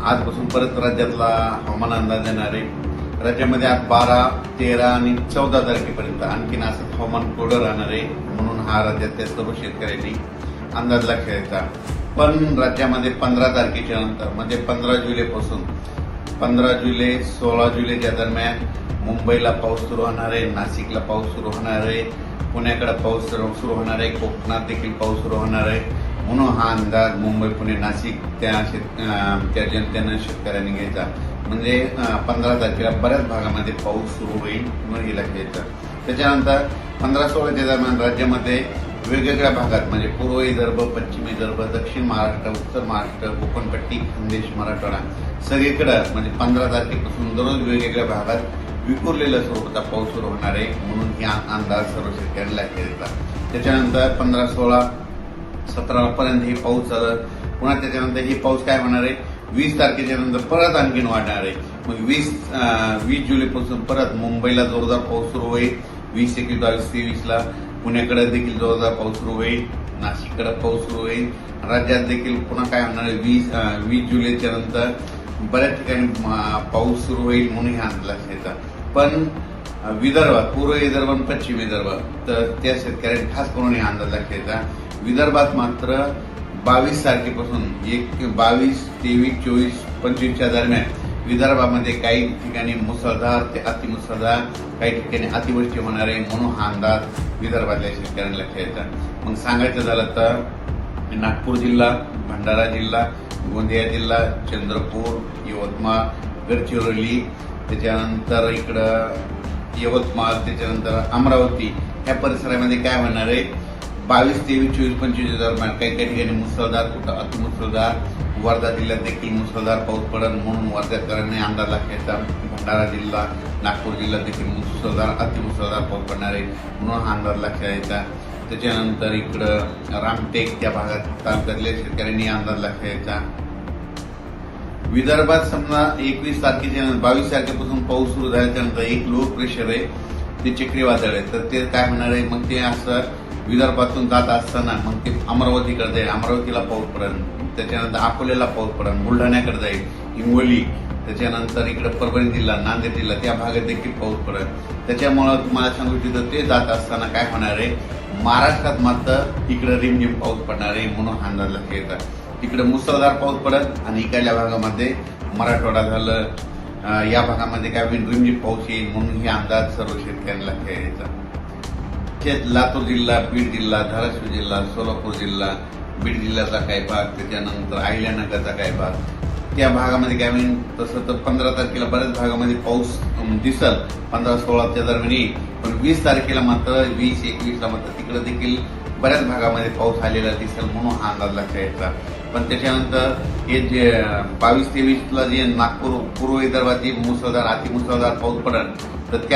आजपासून परत राज्यातला हवामान अंदाज येणार आहे. राज्यामध्ये आज 12, 13 आणि 14 तारखेपर्यंत आणखीन असं हवामान कोरडं राहणार आहे. म्हणून हा राज्यातल्या सर्व शेतकऱ्यांनी अंदाज लक्षात घ्यायचा. पण राज्यामध्ये 15 तारखेच्या नंतर म्हणजे 15 जुलैपासून 15 जुलै 16 जुलैच्या दरम्यान मुंबईला पाऊस सुरू होणार आहे, नाशिकला पाऊस सुरू होणार आहे, पुण्याकडे पाऊस सुरू होणार आहे, कोकणात देखील पाऊस सुरू होणार आहे. म्हणून हा अंदाज मुंबई, पुणे, नाशिक त्या जनतेनं शेतकऱ्यांनी घ्यायचा. म्हणजे 15 तारखेला बऱ्याच भागामध्ये पाऊस सुरू होईल म्हणून हे लक्षात घ्यायचं. त्याच्यानंतर 15-16च्या दरम्यान राज्यामध्ये वेगवेगळ्या भागात म्हणजे पूर्व विदर्भ, पश्चिम विदर्भ, दक्षिण महाराष्ट्र, उत्तर महाराष्ट्र, कोकणपट्टी, खानदेश, मराठवाडा सगळीकडं म्हणजे 15 तारखेपासून दररोज वेगवेगळ्या भागात विखुरलेल्या स्वरूपाचा पाऊस सुरू होणार आहे. म्हणून ही अंदाज सर्व शेतकऱ्यांना लक्षात येतात. त्याच्यानंतर 15, 16, 17 पर्यंत हे पाऊस चालत. पुन्हा त्याच्यानंतर हे पाऊस काय होणार आहे, 20 तारखेच्या नंतर परत आणखीन वाढणार आहे. मग 20 जुलैपासून परत मुंबईला जोरदार पाऊस सुरू होईल. 20, 21, 22, 23ला पुण्याकडे देखील जोरदार पाऊस सुरू होईल, नाशिककडे पाऊस सुरू होईल. राज्यात देखील पुन्हा काय होणार आहे, 20 जुलैच्या नंतर बऱ्याच ठिकाणी पाऊस सुरू होईल म्हणून हे अंदाज लक्षात येतात. पण विदर्भात, पूर्व विदर्भ आणि पश्चिम विदर्भ तर त्या शेतकऱ्यांनी खास करून हे अंदाज लक्षात येतात. विदर्भात मात्र 22 तारखेपासून 22, 23, 24, 25च्या दरम्यान विदर्भामध्ये काही ठिकाणी मुसळधार ते अतिमुसळधार, काही ठिकाणी अतिवृष्टी होणार आहे. म्हणून हा अंदाज विदर्भातल्या शेतकऱ्यांना लक्षात येतात. मग सांगायचं झालं तर नागपूर जिल्हा, भंडारा जिल्हा, गोंदिया जिल्हा, चंद्रपूर, यवतमाळ, गडचिरोली, त्याच्यानंतर इकडं यवतमाळ, त्याच्यानंतर अमरावती ह्या परिसरामध्ये काय होणार आहे, 22, 23, 24, 25 दरम्यान काही काही ठिकाणी मुसळधार, कुठं अतिमुसळधार. वर्धा जिल्ह्यात देखील मुसळधार पाऊस पडेल म्हणून वर्ध्याकरांनी अंदाज लक्षात. भंडारा जिल्हा, नागपूर जिल्ह्यात देखील मुसळधार, अतिमुसळधार पाऊस पडणार आहे म्हणून हा अंदाज लक्षात यायचा. त्याच्यानंतर इकडं रामटेक त्या भागात तालुक्यातल्या शेतकऱ्यांनी अंदाज लक्षात यायचा. विदर्भात समजा 21 तारखेच्या 22 तारखेपासून पाऊस सुरू झाल्याच्यानंतर एक लो प्रेशर आहे, ते चक्रीवादळ आहे. तर ते काय होणार आहे, मग ते असं विदर्भातून जात असताना मग ते अमरावतीकडे जाईल, अमरावतीला पाऊस पडेल. त्याच्यानंतर अकोल्याला पाऊस पडेल, बुलढाण्याकडे जाईल, हिंगोली, त्याच्यानंतर इकडे परभणी जिल्हा, नांदेड जिल्हा त्या भागात देखील पाऊस पडेल. त्याच्यामुळं तुम्हाला सांगू इच्छितो ते जात असताना काय होणार आहे, महाराष्ट्रात मात्र इकडे रिमझिम पाऊस पडणार आहे म्हणून हा अंदाज लक्षात येतात. तिकडे मुसळधार पाऊस पडत आणि इकडल्या भागामध्ये मराठवाडा झालं, या भागामध्ये काय होईल, रिमझिम पाऊस येईल म्हणून हे अंदाज सर्व शेतकऱ्यांना लक्षात यायचा. लातूर जिल्हा, बीड जिल्हा, धाराशिव जिल्हा, सोलापूर जिल्हा, बीड जिल्ह्याचा काही भाग, त्याच्यानंतर अहिल्यानगरचा काही भाग त्या भागामध्ये काय होईल. तसं तर 15 तारखेला बऱ्याच भागामध्ये पाऊस दिसल, 15-16च्या दरम्यान येईल. पण 20 तारखेला मात्र 20, 21ला मात्र तिकडे देखील बऱ्याच भागामध्ये पाऊस आलेला दिसेल म्हणून हा अंदाज लक्षात यायचा. पण त्याच्यानंतर हे जे 22, 23ला जे नागपूर, पूर्व विदर्भात जे मुसळधार, अतिमुसळधार पाऊस पडेल तर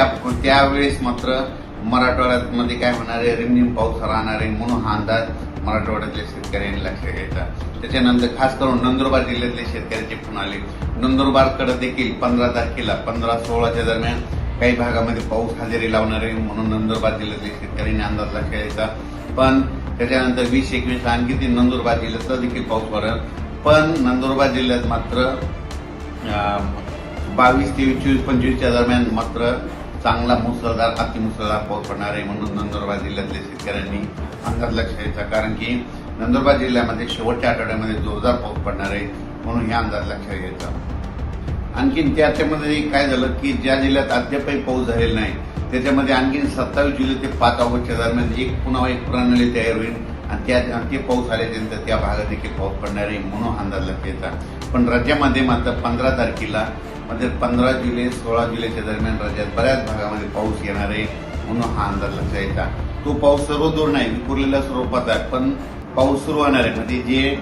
त्यावेळेस मात्र मराठवाड्यामध्ये काय होणार आहे, रिमझिम पाऊस राहणार आहे म्हणून हा अंदाज मराठवाड्यातल्या शेतकऱ्यांनी लक्षात घ्यायचा. त्याच्यानंतर खास करून नंदुरबार जिल्ह्यातले शेतकऱ्यांचे फोन आले. नंदुरबारकडे देखील 15 तारखेला 15-16च्या दरम्यान काही भागामध्ये पाऊस हजेरी लावणार आहे म्हणून नंदुरबार जिल्ह्यातल्या शेतकऱ्यांनी अंदाज लक्षात घ्यायचा. पण त्याच्यानंतर 20, 21ला आणखी ते नंदुरबार जिल्ह्यातला देखील पाऊस पडेल. पण नंदुरबार जिल्ह्यात मात्र 22, 23, 24, 25च्या दरम्यान मात्र चांगला मुसळधार, अतिमुसळधार पाऊस पडणार आहे म्हणून नंदुरबार जिल्ह्यातल्या शेतकऱ्यांनी अंदाज लक्षात घ्यायचा. कारण की नंदुरबार जिल्ह्यामध्ये शेवटच्या आठवड्यामध्ये जोरदार पाऊस पडणार आहे म्हणून हे अंदाज लक्षात घ्यायचा. आणखीन त्याच्यामध्ये काय झालं की ज्या जिल्ह्यात अद्यापही पाऊस झालेला नाही त्याच्यामध्ये आणखीन 27 जुलै ते 5 ऑगस्टच्या दरम्यान पुन्हा एक प्रणाली तयार होईल आणि ते पाऊस आल्याच्यानंतर त्या भागात देखील पाऊस पडणार आहे म्हणून अंदाज लक्षात घ्यायचा. पण राज्यामध्ये मात्र 15 तारखेला म्हणजे 15 जुलै 16 जुलैच्या दरम्यान राज्यात बऱ्याच भागामध्ये पाऊस येणार आहे म्हणून हा अंदाज लक्षात यायचा. तो पाऊस सर्व दूर नाही, विखुरलेल्या स्वरूपात आहे, पण पाऊस सुरू होणार आहे. म्हणजे जे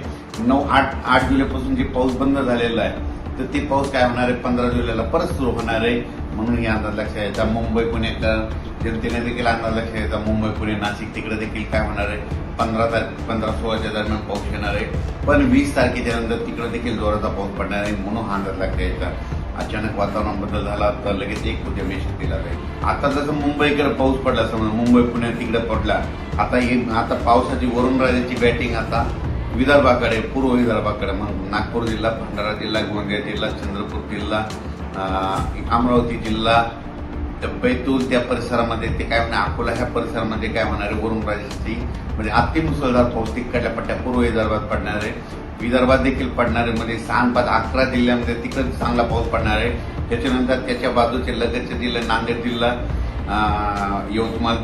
8 जुलैपासून जे पाऊस बंद झालेला आहे तर ते पाऊस काय होणार आहे, 15 जुलैला परत सुरू होणार आहे म्हणून हे अंदाज लक्षात यायचा. मुंबई, पुणेकर जनतेने देखील अंदाज लक्षात यायचा. मुंबई, पुणे, नाशिक तिकडे देखील काय होणार आहे, 15-16च्या दरम्यान पाऊस येणार आहे. पण 20 तारखेच्या नंतर तिकडे देखील जोराचा पाऊस पडणार आहे म्हणून हा अंदाज लक्षात यायचा. अचानक वातावरण बदल झाला तर लगेच एक उद्या मेसेज दिला जाईल. आता जसं मुंबईकडे पाऊस पडला, समजा मुंबई पुणे तिकडे पडला, आता पावसाची वरून राजाची बॅटिंग आता विदर्भाकडे, पूर्व विदर्भाकडे, मग नागपूर जिल्हा, भंडारा जिल्हा, गोंदिया जिल्हा, चंद्रपूर जिल्हा, अमरावती जिल्हा, बैतूल त्या परिसरामध्ये ते काय म्हणणार, अकोला ह्या परिसरामध्ये काय होणार आहे, वरून राजस्थी म्हणजे अतिमुसळधार पाऊस तिकडच्या पट्ट्या पूर्व विदर्भात पडणार आहे. विदर्भात देखील पडणार आहे. मध्ये 6-5-11 जिल्ह्यामध्ये तिकडे चांगला पाऊस पडणार आहे. त्याच्यानंतर त्याच्या बाजूचे लगतचे जिल्हे, नांदेड जिल्हा, यवतमाळ,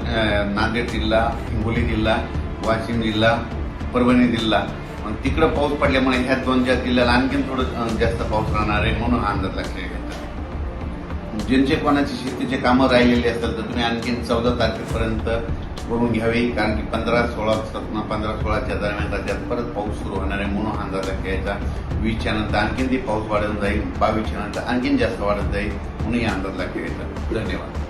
नांदेड जिल्हा, हिंगोली जिल्हा, वाशिम जिल्हा, परभणी जिल्हा, मग तिकडं पाऊस पडल्यामुळे ह्या 2-4 जिल्ह्याला आणखीन थोडं जास्त पाऊस राहणार आहे, म्हणून हा अंदाज लक्षात घ्यायचा. ज्यांचे कोणाची शेतीचे कामं राहिलेली असतात तर तुम्ही आणखीन 14 तारखेपर्यंत करून घ्यावी, कारण की 15-16च्या दरम्यान राज्यात परत पाऊस सुरू होणार आहे, म्हणून अंदाज घ्यायचा. 20च्या नंतर आणखीन ती पाऊस वाढत जाईल, 22च्या नंतर आणखीन जास्त वाढत जाईल, म्हणून या अंदाज घ्यायचा. धन्यवाद.